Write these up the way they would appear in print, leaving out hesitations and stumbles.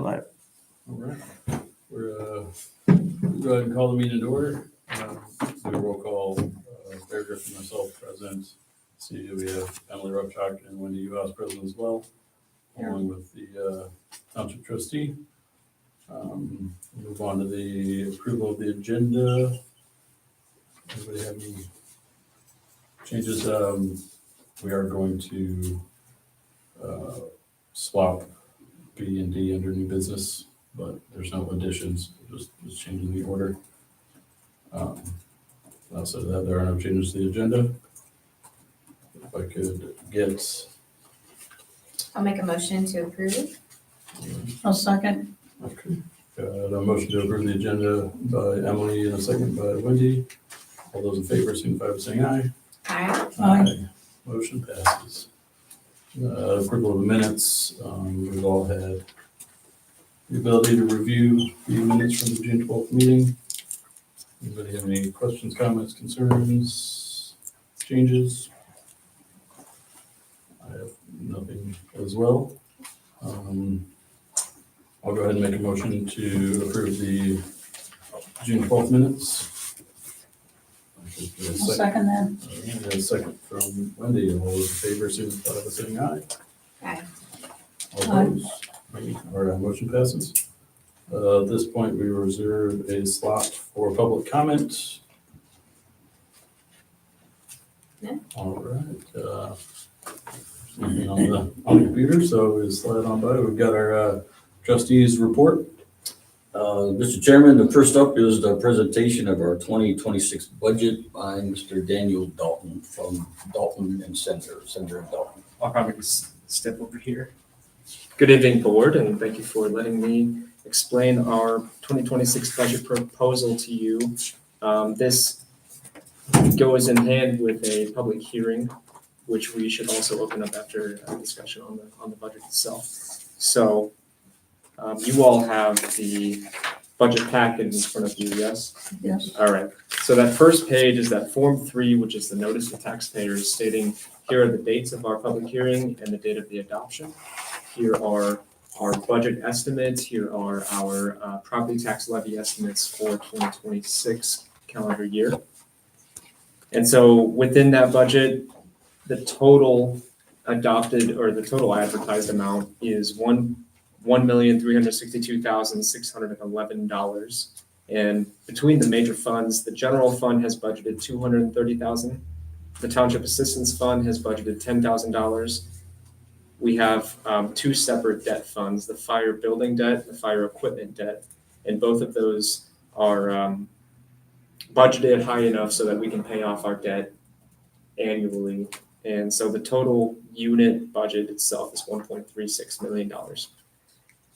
let it. All right. We'll go ahead and call the meeting to order. Do a roll call. Bear Griffin, myself, present. See, we have Emily Rupchak and Wendy Uhouse present as well, along with the Township trustee. Move on to the approval of the agenda. Anybody have any changes? We are going to swap B and D under new business, but there's no additions, just changing the order. Outside of that, there are no changes to the agenda. If I could get. I'll make a motion to approve. I'll second. Okay. Got a motion to approve the agenda by Emily and a second by Wendy. All those in favor signify by saying aye. Aye. Aye. Motion passes. Approval of the minutes. We've all had the ability to review the minutes from the June 12th meeting. Anybody have any questions, comments, concerns, changes? I have nothing as well. I'll go ahead and make a motion to approve the June 12th minutes. I'll second that. A second from Wendy. All those in favor signify by saying aye. Aye. All opposed? All right, motion passes. At this point, we reserve a slot for public comment. No. All right. Nothing on the computer, so we slide on by. We've got our trustees report. Mr. Chairman, the first up is the presentation of our 2026 budget by Mr. Daniel Dalton from Dalton and Senator Dalton. I'll probably just step over here. Good evening, board, and thank you for letting me explain our 2026 budget proposal to you. This goes in hand with a public hearing, which we should also open up after a discussion on the budget itself. So you all have the budget packet in front of you, yes? Yes. All right. So that first page is that Form 3, which is the notice to taxpayers stating here are the dates of our public hearing and the date of the adoption. Here are our budget estimates. Here are our property tax levy estimates for 2026 calendar year. And so within that budget, the total adopted or the total advertised amount is $1,362,611. And between the major funds, the general fund has budgeted $230,000. The Township Assistance Fund has budgeted $10,000. We have two separate debt funds, the fire building debt, the fire equipment debt, and both of those are budgeted high enough so that we can pay off our debt annually. And so the total unit budget itself is $1.36 million.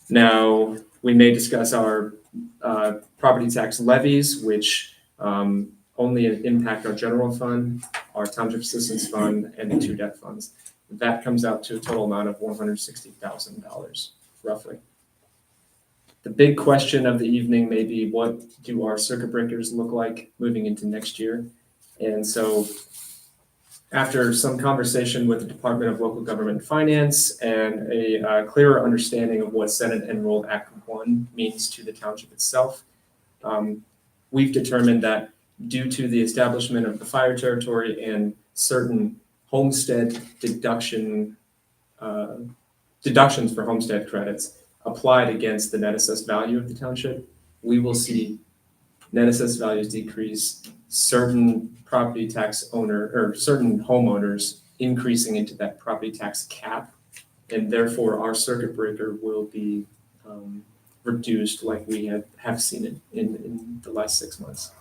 Now, we may discuss our property tax levies, which only impact our general fund, our Township Assistance Fund, and the two debt funds. That comes out to a total amount of $160,000, roughly. The big question of the evening may be, what do our circuit breakers look like moving into next year? And so after some conversation with the Department of Local Government and Finance and a clearer understanding of what Senate Enrolled Act 1 means to the township itself, we've determined that due to the establishment of the fire territory and certain homestead deductions for homestead credits applied against the net assessed value of the township, we will see net assessed values decrease, certain property tax owner or certain homeowners increasing into that property tax cap, and therefore our circuit breaker will be reduced like we have seen it in the last 6 months.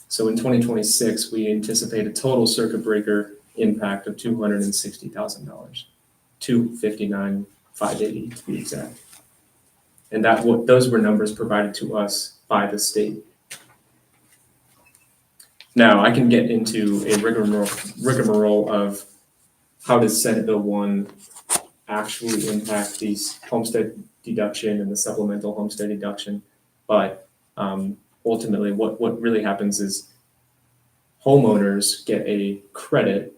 So in 2026, we anticipate a total circuit breaker impact of $260,000, $259,580 to be exact. And those were numbers provided to us by the state. Now I can get into a rigmarole of how does Senate Bill 1 actually impact these homestead deduction and the supplemental homestead deduction, but ultimately what really happens is homeowners get a credit,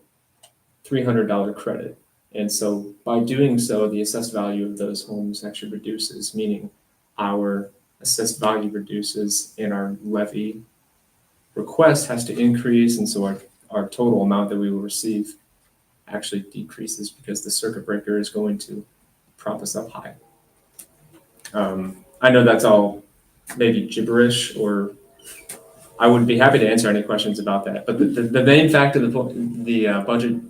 $300 credit And so by doing so, the assessed value of those homes actually reduces, meaning our assessed value reduces and our levy request has to increase, and so our total amount that we will receive actually decreases because the circuit breaker is going to prop us up high. I know that's all maybe gibberish, or I would be happy to answer any questions about that, but the main fact of the budget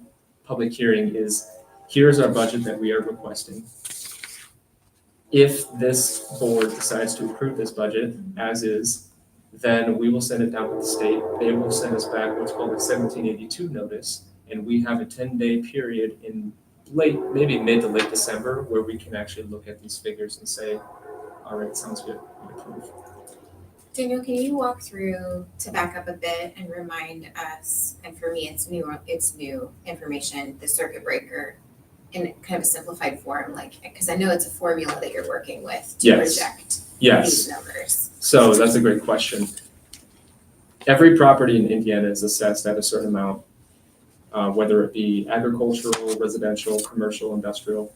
public hearing is, here's our budget that we are requesting. If this board decides to approve this budget as is, then we will send it down to the state. They will send us back what's called a 1782 notice, and we have a 10-day period in maybe mid to late December where we can actually look at these figures and say, all right, sounds good, we approve. Daniel, can you walk through, to back up a bit and remind us, and for me, it's new information, the circuit breaker in kind of a simplified form, like, because I know it's a formula that you're working with to Yes. project Yes. these numbers. So that's a great question. Every property in Indiana is assessed at a certain amount, whether it be agricultural, residential, commercial, industrial.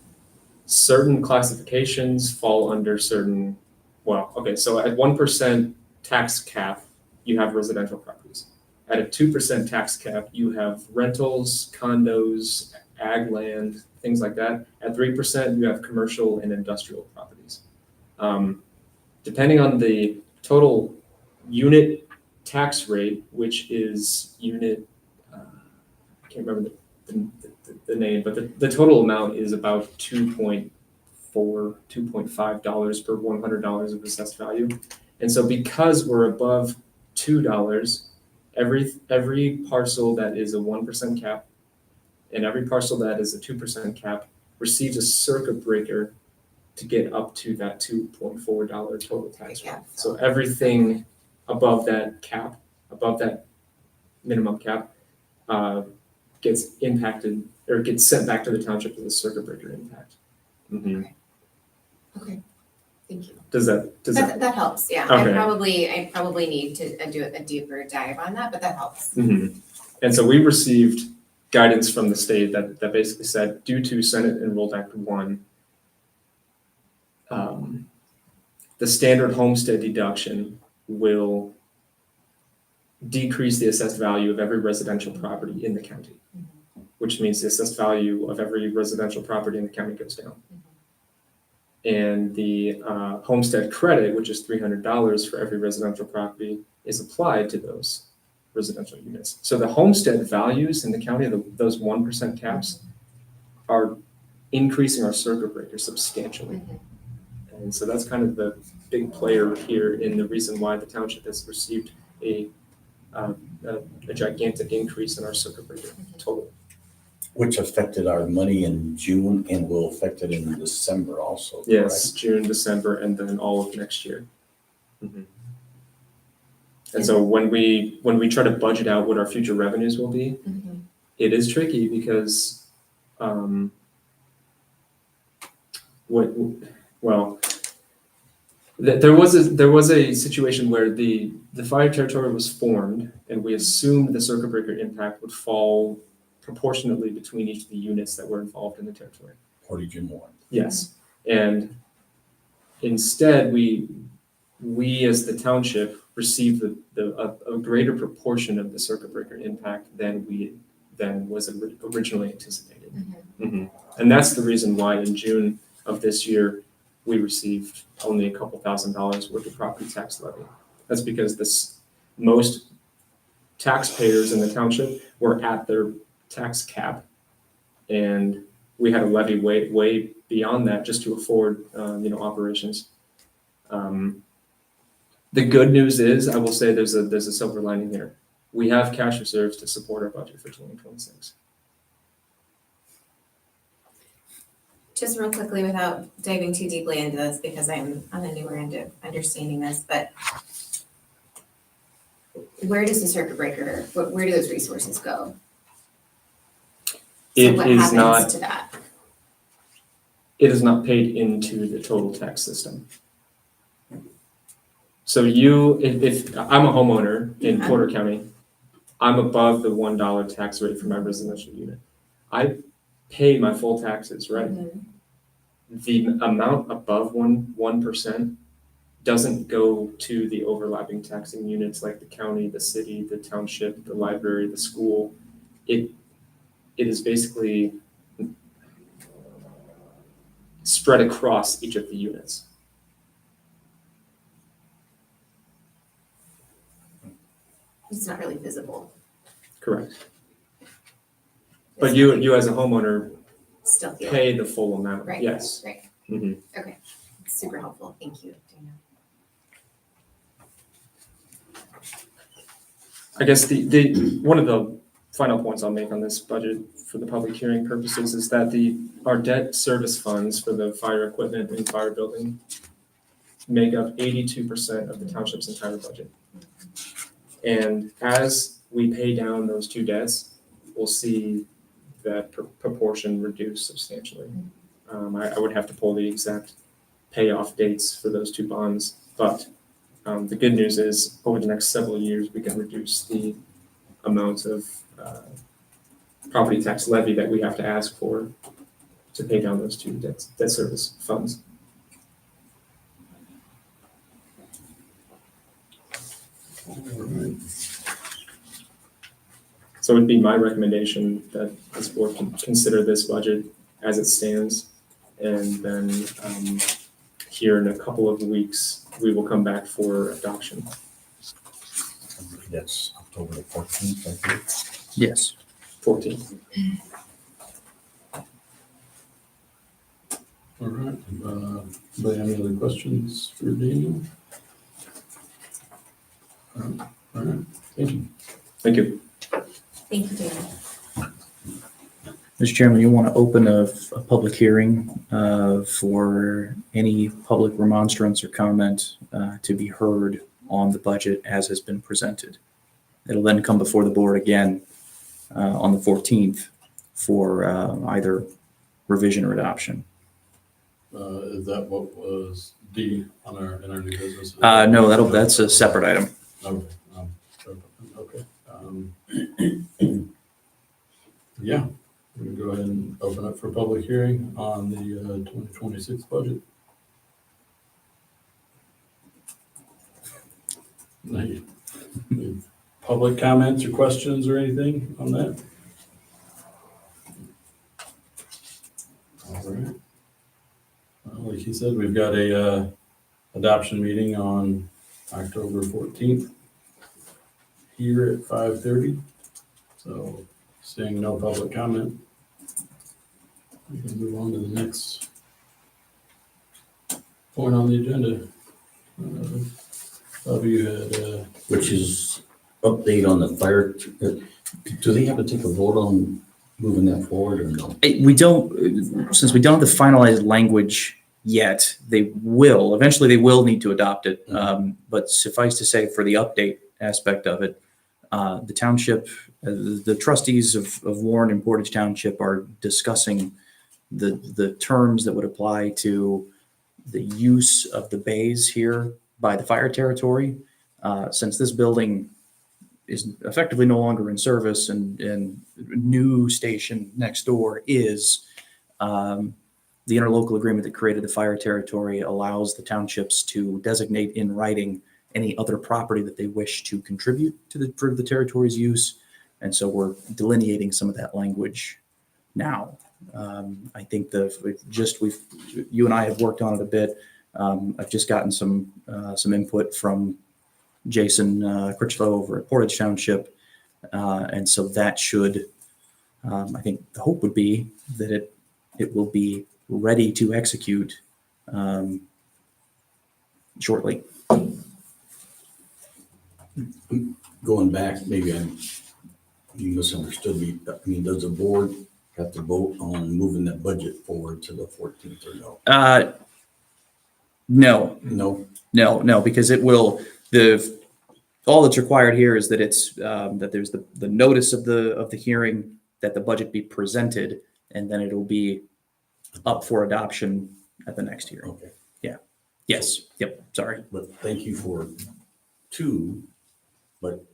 Certain classifications fall under certain, so at 1% tax cap, you have residential properties. At a 2% tax cap, you have rentals, condos, ag land, things like that. At 3%, you have commercial and industrial properties. Depending on the total unit tax rate, which is unit, I can't remember the name, but the total amount is about $2.5 per $100 of assessed value. And so because we're above $2, every parcel that is a 1% cap and every parcel that is a 2% cap receives a circuit breaker to get up to that $2.4 total tax rate. So everything above that cap, above that minimum cap, gets impacted or gets sent back to the township as a circuit breaker impact. Mm-hmm. Okay, thank you. Does that? That helps, yeah. Okay. I probably need to do a deeper dive on that, but that helps. Mm-hmm. And so we received guidance from the state that basically said, due to Senate Enrolled Act 1, the standard homestead deduction will decrease the assessed value of every residential property in the county, which means the assessed value of every residential property in the county goes down. And the homestead credit, which is $300 for every residential property, is applied to those residential units. So the homestead values in the county, those 1% caps, are increasing our circuit breaker substantially. And so that's kind of the big player here in the reason why the township has received a gigantic increase in our circuit breaker total. Which affected our money in June and will affect it in December also. Yes, June, December, and then all of next year. Mm-hmm. And so when we try to budget out what our future revenues will be, it is tricky because there was a situation where the fire territory was formed, and we assumed the circuit breaker impact would fall proportionately between each of the units that were involved in the territory. Portage and 1. Yes, and instead we as the township received a greater proportion of the circuit breaker impact than was originally anticipated. Mm-hmm. And that's the reason why in June of this year we received only a couple $1,000s worth of property tax levy. That's because most taxpayers in the township were at their tax cap, and we had to levy way beyond that just to afford operations. The good news is, I will say there's a silver lining here. We have cash reserves to support our budget for 2026. Just real quickly, without diving too deeply into this, because I'm on the newer end of understanding this, but where does the circuit breaker, where do those resources go? So what happens to that? It is not paid into the total tax system. So if I'm a homeowner in Porter County, I'm above the $1 tax rate for my residential unit. I pay my full taxes, right? Mhm. The amount above 1% doesn't go to the overlapping taxing units like the county, the city, the township, the library, the school. It is basically spread across each of the units. It's not really visible. Correct. It's But not you as a homeowner still feel pay the full amount. right. Yes. Right. Mhm. Okay. It's super helpful. Thank you, Dana. I guess the one of the final points I'll make on this budget for the public hearing purposes is that our debt service funds for the fire equipment and fire building make up 82% of the township's entire budget. And as we pay down those two debts, we'll see that proportion reduce substantially. I would have to pull the exact payoff dates for those two bonds, but the good news is over the next several years, we can reduce the amount of property tax levy that we have to ask for to pay down those two debt service funds. All right. So it'd be my recommendation that this board can consider this budget as it stands. And then here in a couple of weeks, we will come back for adoption. That's October the 14th, I think. Yes. 14th. All right. Anybody have any other questions for Daniel? All right. Thank you. Thank you. Thank you, Dana. Mr. Chairman, you want to open a public hearing for any public remonstrance or comment to be heard on the budget as has been presented. It'll then come before the board again on the 14th for either revision or adoption. Is that what was D on in our new business? No, that's a separate item. Okay. Yeah, we're gonna go ahead and open up for public hearing on the 2026 budget. Any public comments or questions or anything on that? All right. Like he said, we've got a adoption meeting on October 14th here at 5:30. So seeing no public comment, we can move on to the next point on the agenda. Bobby, you had, Which is update on the fire. Do they have to take a vote on moving that forward or no? We don't, since we don't have the finalized language yet, they will, eventually they will need to adopt it. But suffice to say, for the update aspect of it, the township, the trustees of Warren and Portage Township are discussing the terms that would apply to the use of the bays here by the fire territory. Since this building is effectively no longer in service and new station next door is, the interlocal agreement that created the fire territory allows the townships to designate in writing any other property that they wish to contribute to for the territory's use. And so we're delineating some of that language now. I think you and I have worked on it a bit. I've just gotten some input from Jason Critchlow over at Portage Township. And so that should, I think the hope would be that it will be ready to execute shortly. Going back, maybe you misunderstood me. I mean, does the board have to vote on moving that budget forward to the 14th or no? No, No? because it will, all that's required here is that it's, that there's the notice of the hearing, that the budget be presented, and then it'll be up for adoption at the next hearing. Okay. Yes, yep, sorry. But thank you for two, but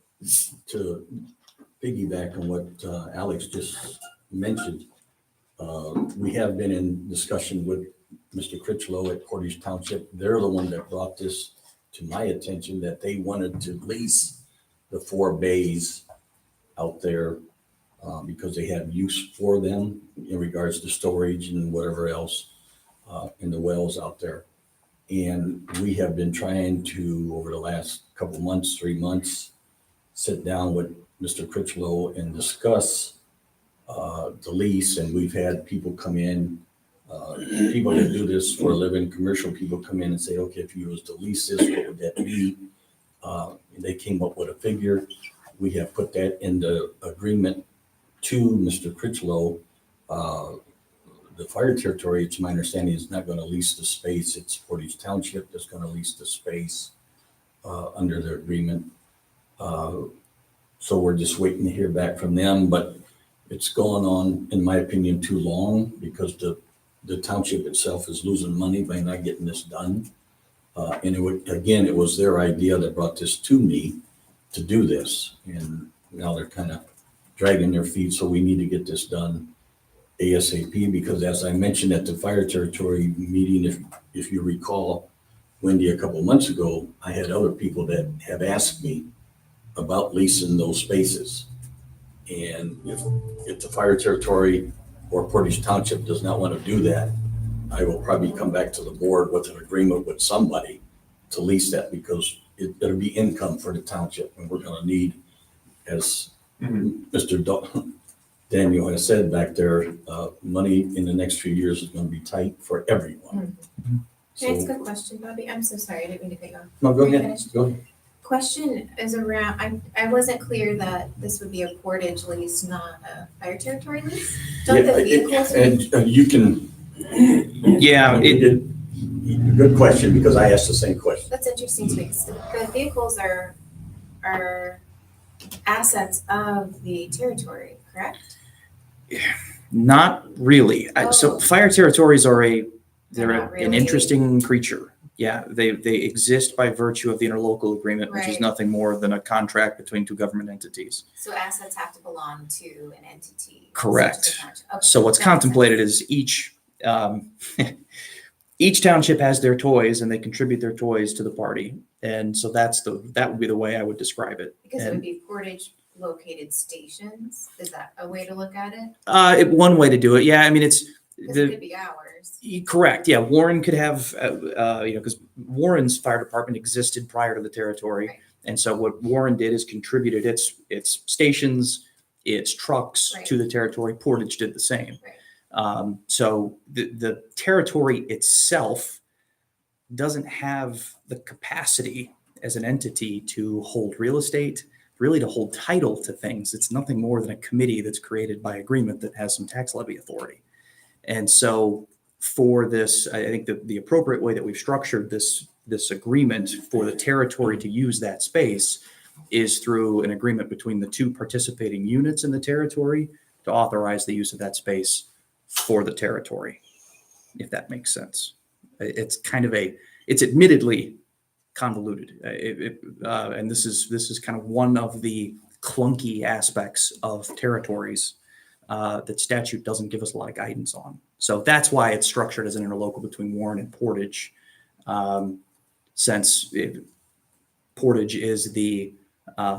to piggyback on what Alex just mentioned, We have been in discussion with Mr. Critchlow at Portage Township. They're the one that brought this to my attention, that they wanted to lease the 4 bays out there because they have use for them in regards to storage and whatever else in the wells out there. And we have been trying to, over the last couple months, 3 months, sit down with Mr. Critchlow and discuss the lease. And we've had people come in, people that do this for a living, commercial people come in and say, okay, if you was to lease this, what would that be? They came up with a figure. We have put that in the agreement to Mr. Critchlow. The fire territory, it's my understanding, is not going to lease the space. It's Portage Township that's going to lease the space under their agreement. So we're just waiting to hear back from them, but it's going on, in my opinion, too long because the township itself is losing money by not getting this done. And it was their idea that brought this to me to do this. And now they're kind of dragging their feet. So we need to get this done ASAP, because as I mentioned at the fire territory meeting, if you recall, Wendy, a couple months ago, I had other people that have asked me about leasing those spaces. And if the fire territory or Portage Township does not want to do that, I will probably come back to the board with an agreement with somebody to lease that, because it'll be income for the township, and we're going to need, as Mr. Daniel has said back there, money in the next few years is going to be tight for everyone. Can I ask So, a question, Bobby? I'm so sorry, I didn't mean to cut you off. no, go Are you ahead. finished? Go ahead. Question is around, I wasn't clear that this would be a Portage lease, not a fire territory lease? Don't the vehicles? And you can. Yeah, Good question, because I asked the same question. That's interesting to me, 'cause the vehicles are assets of the territory, correct? not really. So Oh. fire territories are They're not an really. interesting creature. Yeah, they exist by virtue of the interlocal agreement, which is Right. nothing more than a contract between 2 government entities. So assets have to belong to an entity. Correct. such as the township. Okay, So what's that makes contemplated is each township has their toys and they contribute their toys to the party. And so that would be the way I would describe it. Because it And, would be Portage located stations, is that a way to look at it? one way to do it. Yeah. I mean, it's Because it could be ours. correct. Yeah. Warren could have, because Warren's fire department existed prior to the territory. Right. And so what Warren did is contributed its stations, its trucks Right. to the territory. Portage did the same. Right. So the territory itself doesn't have the capacity as an entity to hold real estate, really to hold title to things. It's nothing more than a committee that's created by agreement that has some tax levy authority. And so for this, I think the appropriate way that we've structured this agreement for the territory to use that space is through an agreement between the 2 participating units in the territory to authorize the use of that space for the territory, if that makes sense. It's kind of it's admittedly convoluted. And this is kind of one of the clunky aspects of territories that statute doesn't give us a lot of guidance on. So that's why it's structured as an interlocal between Warren and Portage, since Portage is the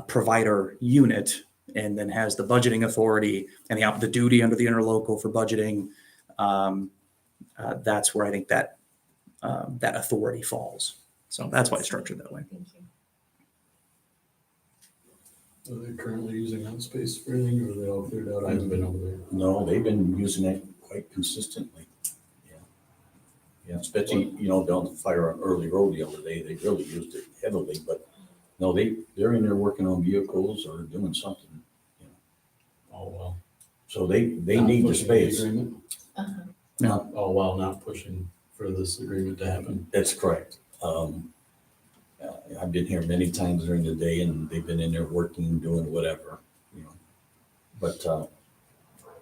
provider unit and then has the budgeting authority and the duty under the interlocal for budgeting. That's where I think that authority falls. So that's why it's structured that way. Thank you. Are they currently using that space for anything, or are they all cleared out? I haven't been over there. No, they've been using it quite consistently. Yeah, especially, down the fire on Early Road the other day, they really used it heavily, but no, they're in there working on vehicles or doing something. Oh, well. So they Not need the pushing space. agreement? Uh-huh. Oh, while not pushing for this agreement to happen. That's correct. I've been here many times during the day and they've been in there working, doing whatever, But,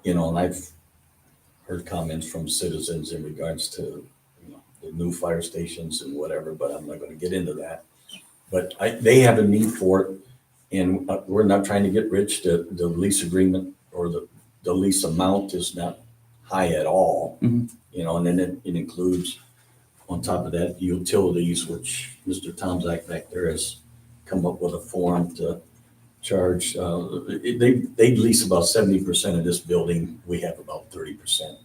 and I've heard comments from citizens in regards to, the new fire stations and whatever, but I'm not going to get into that. But they have a need for it, and we're not trying to get rich. The lease agreement or the lease amount is not high at all. Mhm. You know, and then it includes, on top of that, utilities, which Mr. Tomzak back there has come up with a form to charge. They lease about 70% of this building. We have about 30%.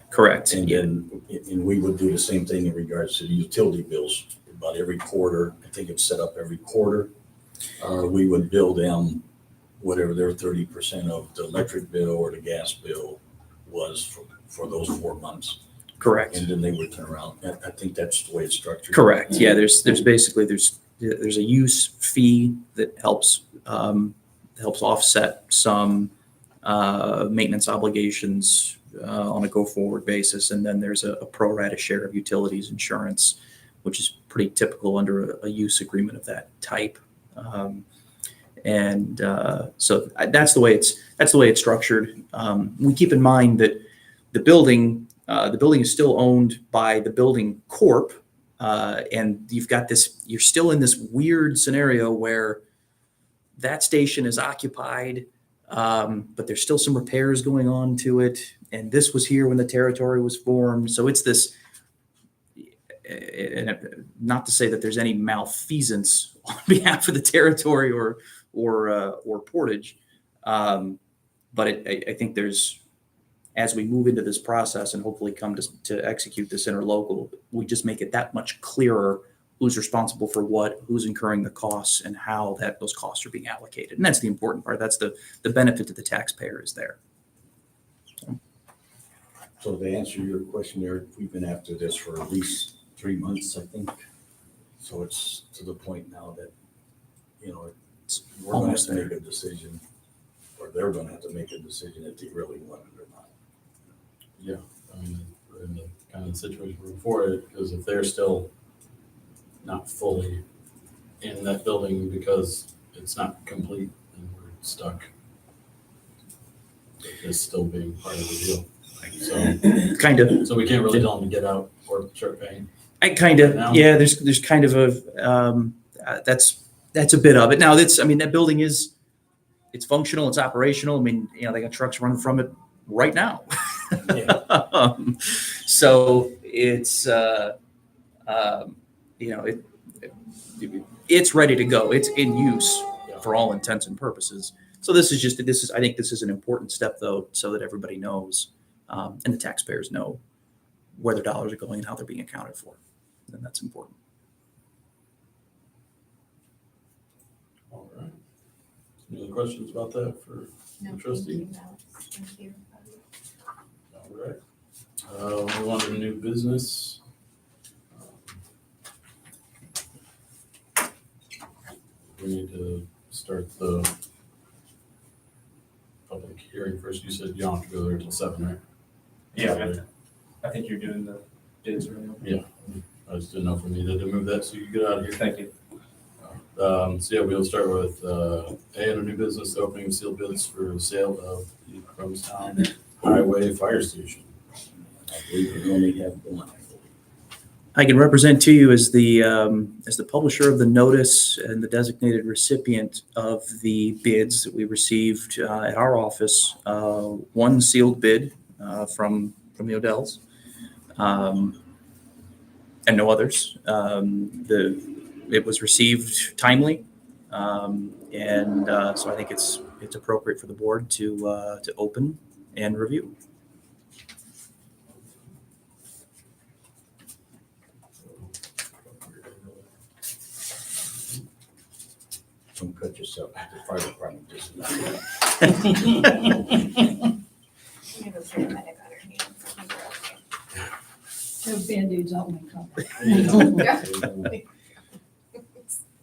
Correct. And Yeah. then, and we would do the same thing in regards to the utility bills. About every quarter, I think it's set up every quarter. We would bill them whatever their 30% of the electric bill or the gas bill was for those 4 months. Correct. And then they would turn around. I think that's the way it's structured. Correct. Yeah. There's basically there's a use fee that helps offset some maintenance obligations on a go forward basis, and then there's a pro rata share of utilities insurance, which is pretty typical under a use agreement of that type. So that's the way it's structured. We keep in mind that the building is still owned by the building corp, and you're still in this weird scenario where that station is occupied, but there's still some repairs going on to it. And this was here when the territory was formed. So it's this, and not to say that there's any malfeasance on behalf of the territory or Portage, but I think there's, as we move into this process and hopefully come to execute this interlocal, we just make it that much clearer who's responsible for what, who's incurring the costs, and how those costs are being allocated. And that's the important part. That's the benefit to the taxpayer is there. So to answer your question, Eric, we've been after this for at least 3 months, I think. So it's to the point now that, we're going to have almost to make a decision, or they're going to have to make a decision if they really want it or not. Yeah, I mean, we're in the kind of situation we're before it, because if they're still not fully in that building because it's not complete, then we're stuck with this still being part of the deal. So, Kind of. so we can't really tell them to get out or start paying. Yeah. There's kind of a that's a bit of it. Now that building it's functional, it's operational. I mean, they got trucks running from it right now. Yeah. So it's it's ready to go. It's in use for all intents and purposes. So I think this is an important step though, so that everybody knows, and the taxpayers know where their dollars are going and how they're being accounted for. And that's important. All right. Any other questions about that for No, the trustee? Thank you. All right. We want a new business. We need to start the public hearing first. You said you don't have to go there until 7, right? Yeah, I think you're doing the bids right now. Yeah, I just didn't know if we needed to move that so you could get out of here. Thank you. So yeah, we'll start with under new business, opening of sealed bids for the sale of the Provincetown Highway Fire Station. I believe we only have one, I believe. I can represent to you as the publisher of the notice and the designated recipient of the bids that we received at our office. One sealed bid from the Odells, and no others. It was received timely, and so I think it's appropriate for the board to open and review. Don't cut yourself. The fire department just. We have a paramedic on our hands. Those Band-Aids only come.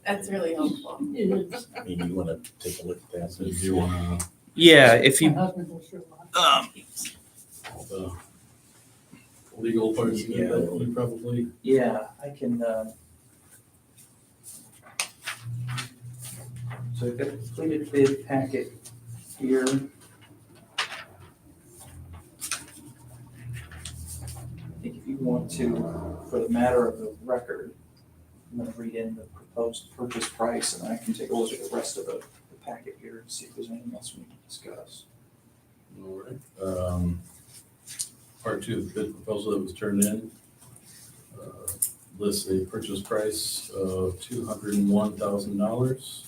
That's really helpful. It is. I mean, you want to take a look at that? So if you want Yeah, if My you husband will sure want. all the legal parts of it, that we probably. yeah, I can. So I've got a completed bid packet here. I think if you want to, for the matter of the record, I'm going to read in the proposed purchase price, and I can take a look at the rest of the packet here and see if there's anything else we need to discuss. All right. part two of the bid proposal that was turned in lists a purchase price of $201,000.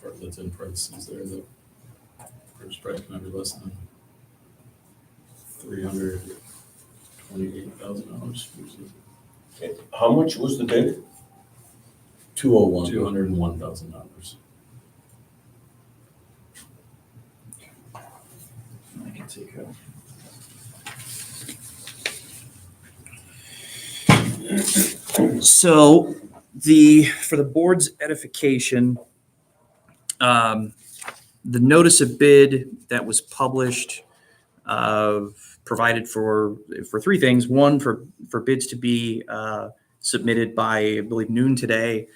Part that's in parentheses there, the purchase price can be less than $328,000. Okay. How much was the bid? 201. $201,000. I can take a. So for the board's edification, the notice of bid that was published provided for three things. One, for bids to be submitted by, I believe, noon today.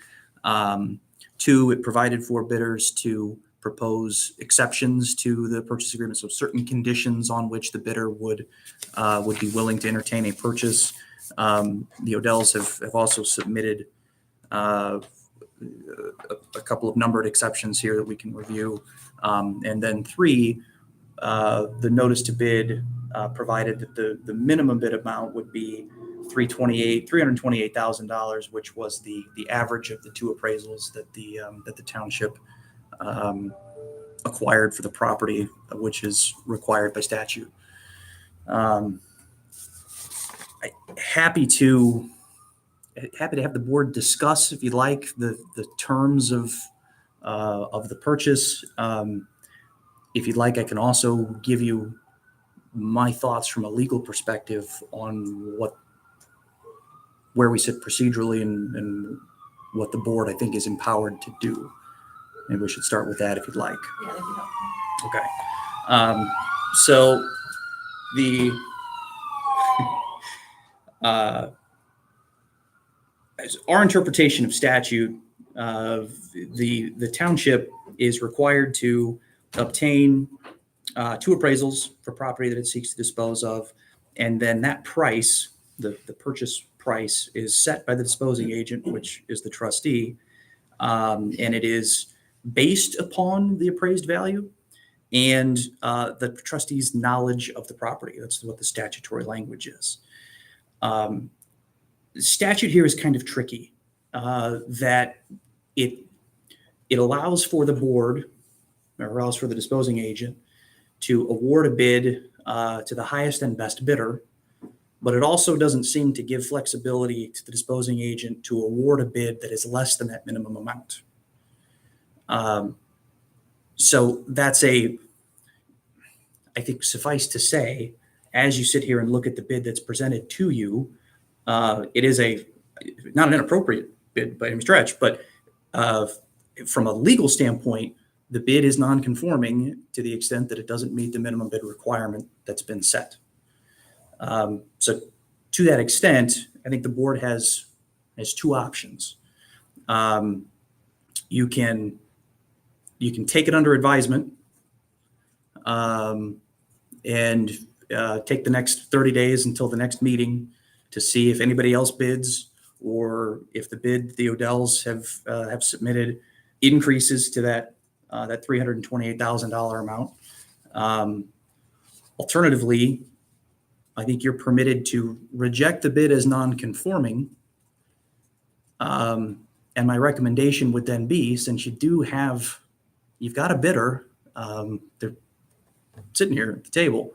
Two, it provided for bidders to propose exceptions to the purchase agreement, so certain conditions on which the bidder would be willing to entertain a purchase. The Odells have also submitted a couple of numbered exceptions here that we can review. And then three, the notice to bid provided that the minimum bid amount would be $328,000, which was the average of the two appraisals that the township acquired for the property, which is required by statute. Happy to have the board discuss, if you'd like, the terms of the purchase. If you'd like, I can also give you my thoughts from a legal perspective on where we sit procedurally and what the board, I think, is empowered to do. Maybe we should start with that if you'd like. Yeah, that'd be helpful. Okay. So as our interpretation of statute, the township is required to obtain two appraisals for property that it seeks to dispose of, and then that price, the purchase price, is set by the disposing agent, which is the trustee, and it is based upon the appraised value and the trustee's knowledge of the property. That's what the statutory language is. The statute here is kind of tricky, that it allows for the board, or allows for the disposing agent, to award a bid to the highest and best bidder, but it also doesn't seem to give flexibility to the disposing agent to award a bid that is less than that minimum amount. So that's I think suffice to say, as you sit here and look at the bid that's presented to you, it is not an inappropriate bid by any stretch, but from a legal standpoint, the bid is non-conforming to the extent that it doesn't meet the minimum bid requirement that's been set. So to that extent, I think the board has two options. You can take it under advisement and take the next 30 days until the next meeting to see if anybody else bids, or if the bid the Odells have submitted increases to that $328,000 amount. Alternatively, I think you're permitted to reject the bid as non-conforming. And my recommendation would then be, since you've got a bidder, they're sitting here at the table,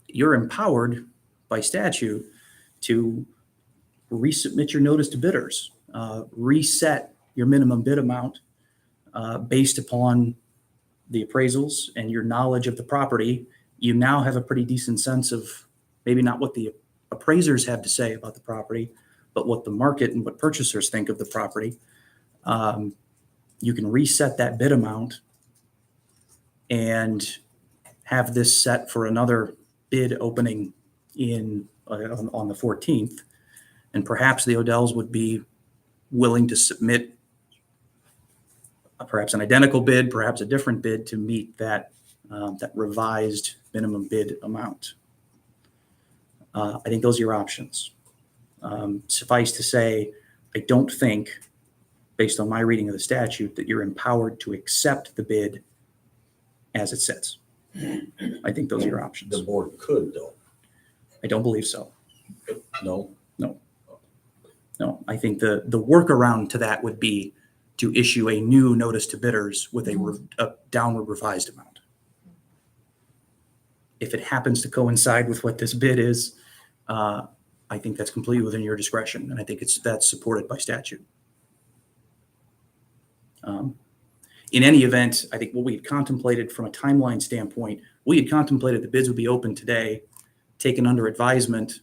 you're empowered by statute to resubmit your notice to bidders, reset your minimum bid amount based upon the appraisals and your knowledge of the property. You now have a pretty decent sense of maybe not what the appraisers have to say about the property, but what the market and what purchasers think of the property. You can reset that bid amount and have this set for another bid opening on the 14th. And perhaps the Odells would be willing to submit perhaps an identical bid, perhaps a different bid to meet that revised minimum bid amount. I think those are your options. Suffice to say, I don't think based on my reading of the statute, that you're empowered to accept the bid as it sits. I think those are your options. The board could though. I don't believe so. No, No, I think the workaround to that would be to issue a new notice to bidders with a downward revised amount. If it happens to coincide with what this bid is, I think that's completely within your discretion, and I think that's supported by statute. In any event, I think what we had contemplated from a timeline standpoint, we had contemplated the bids would be open today, taken under advisement,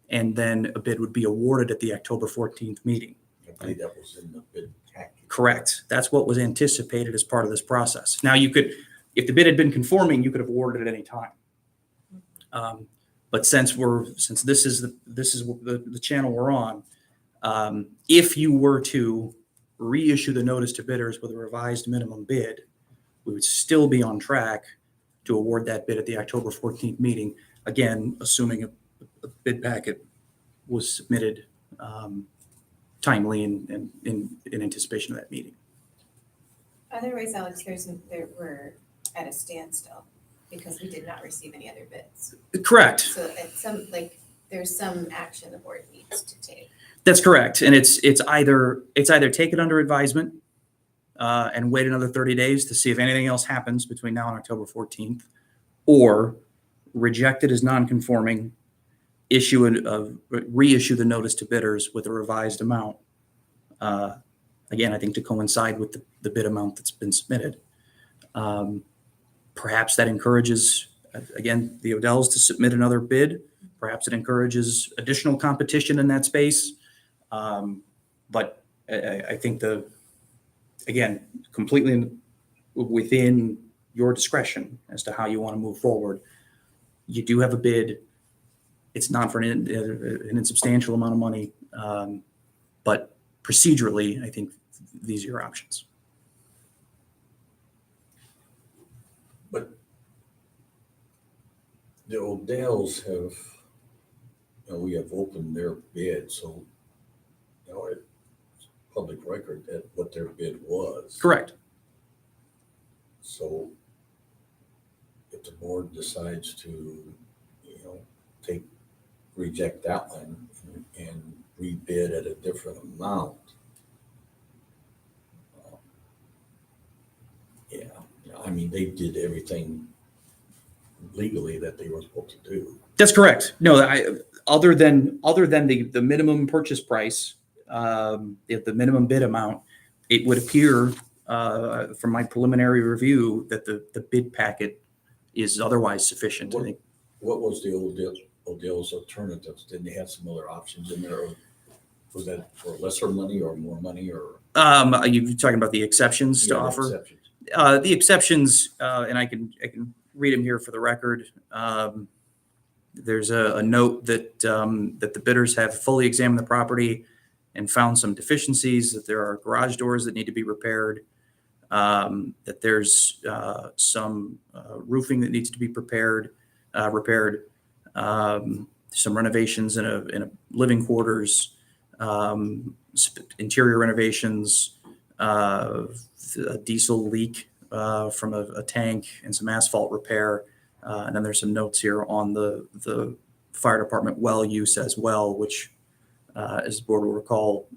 and then a bid would be awarded at the October 14th meeting. I believe that was in the bid package. Correct. That's what was anticipated as part of this process. Now, you could, if the bid had been conforming, you could have awarded at any time. But since this is the channel we're on, if you were to reissue the notice to bidders with a revised minimum bid, we would still be on track to award that bid at the October 14th meeting. Again, assuming a bid packet was submitted timely and in anticipation of that meeting. Otherwise, Alex, we're at a standstill because we did not receive any other bids. Correct. So there's some action the board needs to take. That's correct. And it's either take it under advisement and wait another 30 days to see if anything else happens between now and October 14th, or reject it as non-conforming, reissue the notice to bidders with a revised amount. Again, I think to coincide with the bid amount that's been submitted. Perhaps that encourages, again, the Odells to submit another bid. Perhaps it encourages additional competition in that space. But I think again, completely within your discretion as to how you want to move forward. You do have a bid. It's not for an insubstantial amount of money, but procedurally, I think these are your options. But the Odells have, we have opened their bid, so, it's public record that what their bid was. Correct. So if the board decides to, reject that one and rebid at a different amount, they did everything legally that they were supposed to do. That's correct. No, other than the minimum purchase price, the minimum bid amount, it would appear from my preliminary review that the bid packet is otherwise sufficient. I think. What was the Odell's alternatives? Didn't they have some other options in there? Or was that for lesser money or more money? Or are you talking about the exceptions to offer? Exceptions. The exceptions, and I can read them here for the record. There's a note that the bidders have fully examined the property and found some deficiencies, that there are garage doors that need to be repaired, that there's some roofing that needs to be repaired, some renovations in a living quarters, interior renovations, a diesel leak from a tank, and some asphalt repair. And then there's some notes here on the fire department well use as well, which, as the board will recall,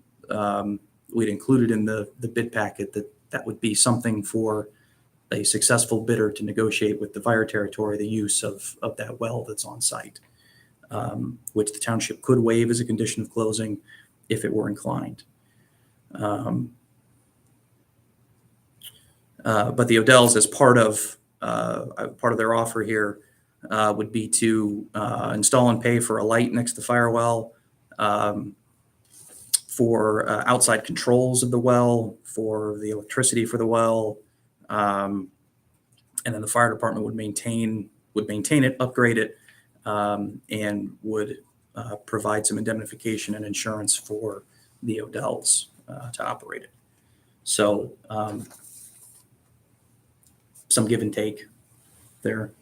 we'd included in the bid packet that would be something for a successful bidder to negotiate with the fire territory, the use of that well that's on site, which the township could waive as a condition of closing if it were inclined. But the Odells, as part of their offer here, would be to install and pay for a light next to the fire well, for outside controls of the well, for the electricity for the well, and then the fire department would maintain it, upgrade it, and would provide some indemnification and insurance for the Odells to operate it. So some give and take there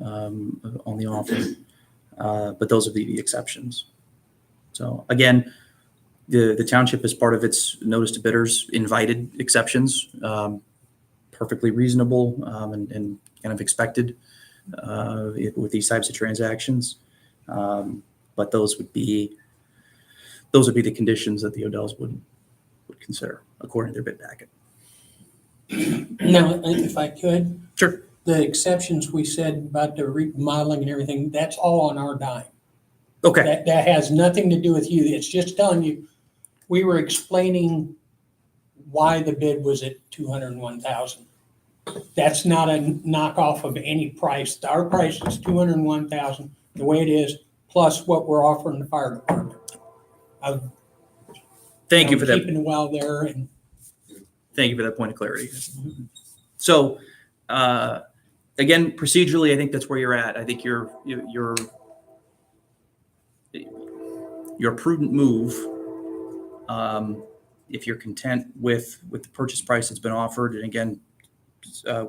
on the offer, but those would be the exceptions. So again, The township, as part of its notice to bidders, invited exceptions, perfectly reasonable, and kind of expected with these types of transactions. But those would be the conditions that the Odells would consider according to their bid packet. Now, if I could. Sure. The exceptions we said about the remodeling and everything, that's all on our dime. Okay. That has nothing to do with you. It's just telling you, we were explaining why the bid was at 201,000. That's not a knockoff of any price. Our price is 201,000, the way it is, plus what we're offering the fire department. Thank you for that. Keeping the well there and. Thank you for that point of clarity. So, again, procedurally, I think that's where you're at. I think your prudent move, if you're content with the purchase price that's been offered, and again,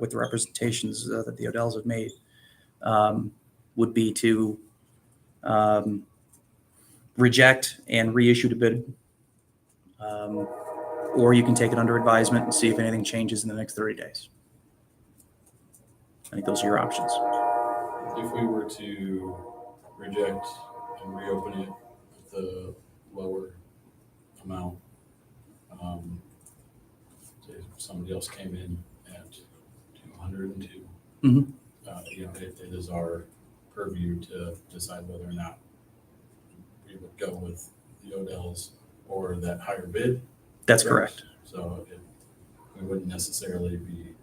with the representations that the Odells have made, would be to reject and reissue the bid. Or you can take it under advisement and see if anything changes in the next 30 days. I think those are your options. If we were to reject and reopen it with the lower amount, say somebody else came in at 202, Mhm. It is our purview to decide whether or not we would go with the Odells or that higher bid. That's correct. So we wouldn't necessarily be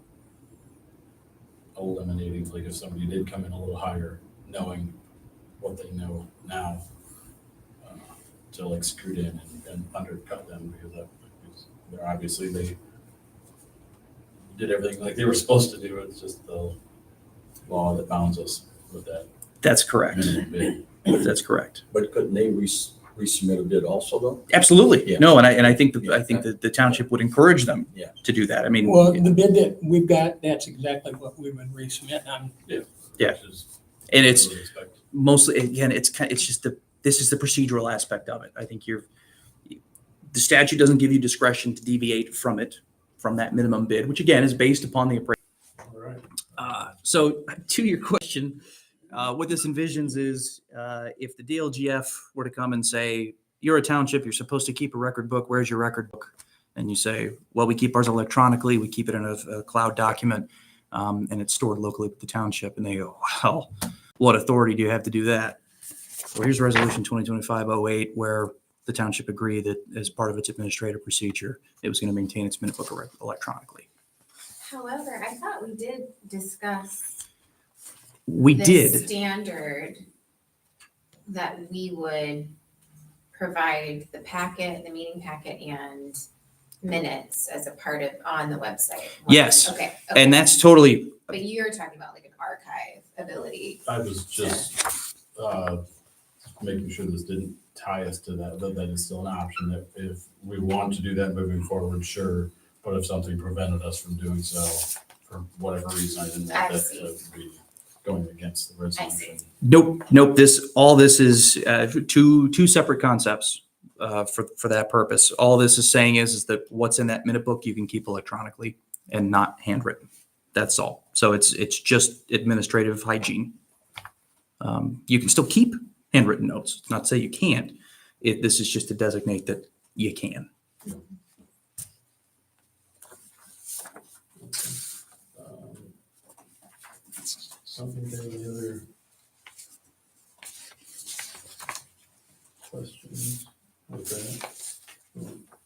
eliminating, like if somebody did come in a little higher, knowing what they know now, to like scoot in and undercut them because they're obviously they did everything like they were supposed to do. It's just the law that bounds us with that. That's correct. minimum bid. That's correct. But couldn't they resubmit a bid also though? Absolutely. Yeah. No, and I think Yeah. that the township would encourage them Yeah. to do that. I mean, Well, the bid that we've got, that's exactly what we would resubmit. Yeah. Which is and it's what we expect. mostly, again, it's just this is the procedural aspect of it. I think the statute doesn't give you discretion to deviate from that minimum bid, which again is based upon the appraisal. All right. So to your question, what this envisions is if the DLGF were to come and say, you're a township, you're supposed to keep a record book, where's your record book? And you say, well, we keep ours electronically, we keep it in a cloud document, and it's stored locally with the township. And they go, well, what authority do you have to do that? Well, here's Resolution 2025-08, where the township agreed that as part of its administrative procedure, it was going to maintain its minute book electronically. However, I thought we did discuss We the did. standard that we would provide the packet, the meeting packet, and minutes as a part of on the website. Yes. Okay. And that's totally, But you're talking about like an archive ability. I was just making sure this didn't tie us to that is still an option. That if we want to do that moving forward, sure. But if something prevented us from doing so for whatever reason, I didn't want that to be going against the resolution. nope. All this is two separate concepts for that purpose. All this is saying is that what's in that minute book you can keep electronically and not handwritten. That's all. So it's just administrative hygiene. You can still keep handwritten notes. It's not to say you can't. This is just to designate that you can. Something, any other questions with that?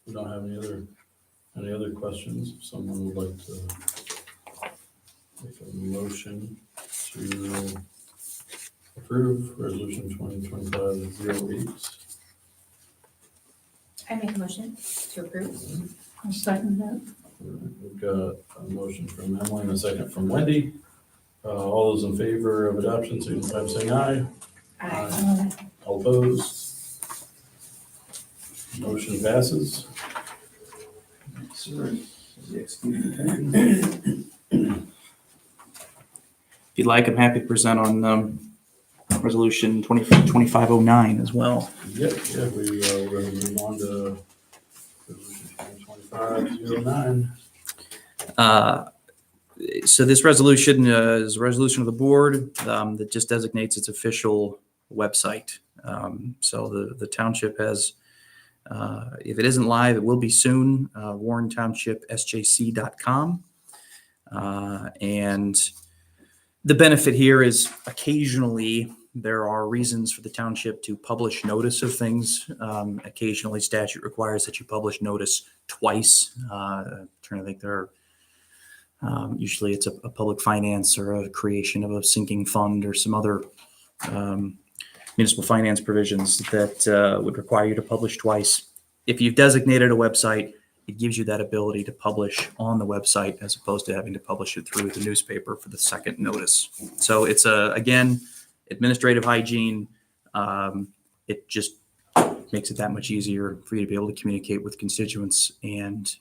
We don't have any other questions. If someone would like to make a motion to approve resolution 2025-08. I make a motion to approve. I'll second that. We've got a motion from Emily and a second from Wendy. All those in favor of adoption, signify by saying aye. Aye. All opposed? Motion passes. If you'd like, I'm happy to present on resolution 2509 as well. Yep, yeah, we're going to move on to resolution 2025-09. So this resolution is a resolution of the board that just designates its official website. So the township has, if it isn't live, it will be soon, warrentownshipsjc.com. And the benefit here is occasionally there are reasons for the township to publish notice of things. Occasionally statute requires that you publish notice twice. I'm trying to think there are usually it's a public finance or a creation of a sinking fund or some other municipal finance provisions that would require you to publish twice. If you've designated a website, it gives you that ability to publish on the website as opposed to having to publish it through the newspaper for the second notice. So it's again, administrative hygiene. It just makes it that much easier for you to be able to communicate with constituents and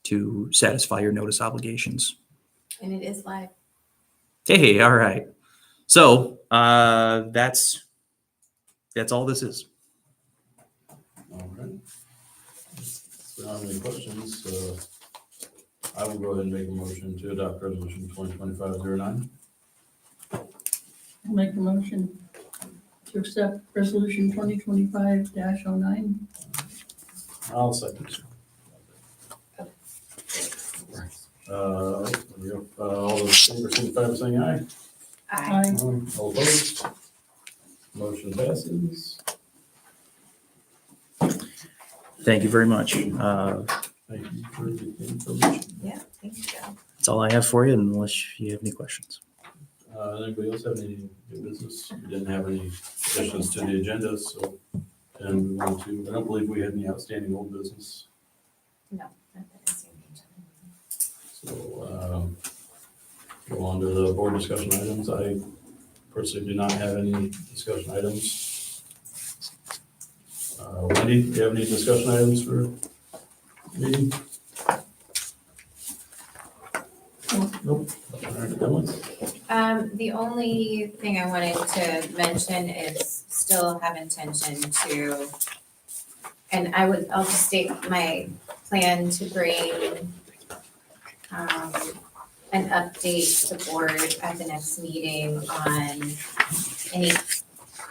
to satisfy your notice obligations. And it is live. Hey, all right. So that's all this is. All right. If there aren't any questions, I will go ahead and make a motion to adopt resolution 2025-09. I'll make a motion to accept resolution 2025-09. I'll second. All those in favor, signify by saying aye. Aye. All opposed? Motion passes. Thank you very much. Thank you for the information. Yeah, thank you. That's all I have for you, unless you have any questions. Anybody else have any new business? We didn't have any additions to the agenda, so, and we want to, I don't believe we had any outstanding old business. No, not that I see on the agenda. So, go on to the board discussion items. I personally do not have any discussion items. Wendy, do you have any discussion items for the meeting? Nope. All right, Emily? The only thing I wanted to mention is still have intention to, and I'll just state my plan to bring an update to the board at the next meeting on any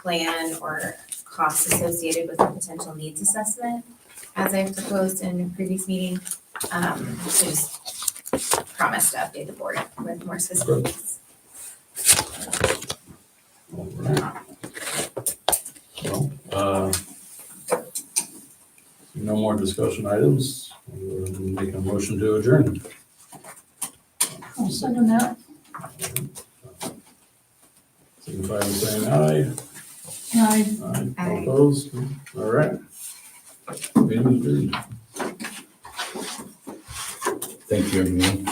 plan or costs associated with the potential needs assessment, as I've proposed in a previous meeting. So just promise to update the board with more specifics. All right. Well, no more discussion items. We'll make a motion to adjourn. I'll second that. Signify by saying aye. Aye. Aye. All Aye. opposed? All right. Meeting adjourned. Thank you, everyone.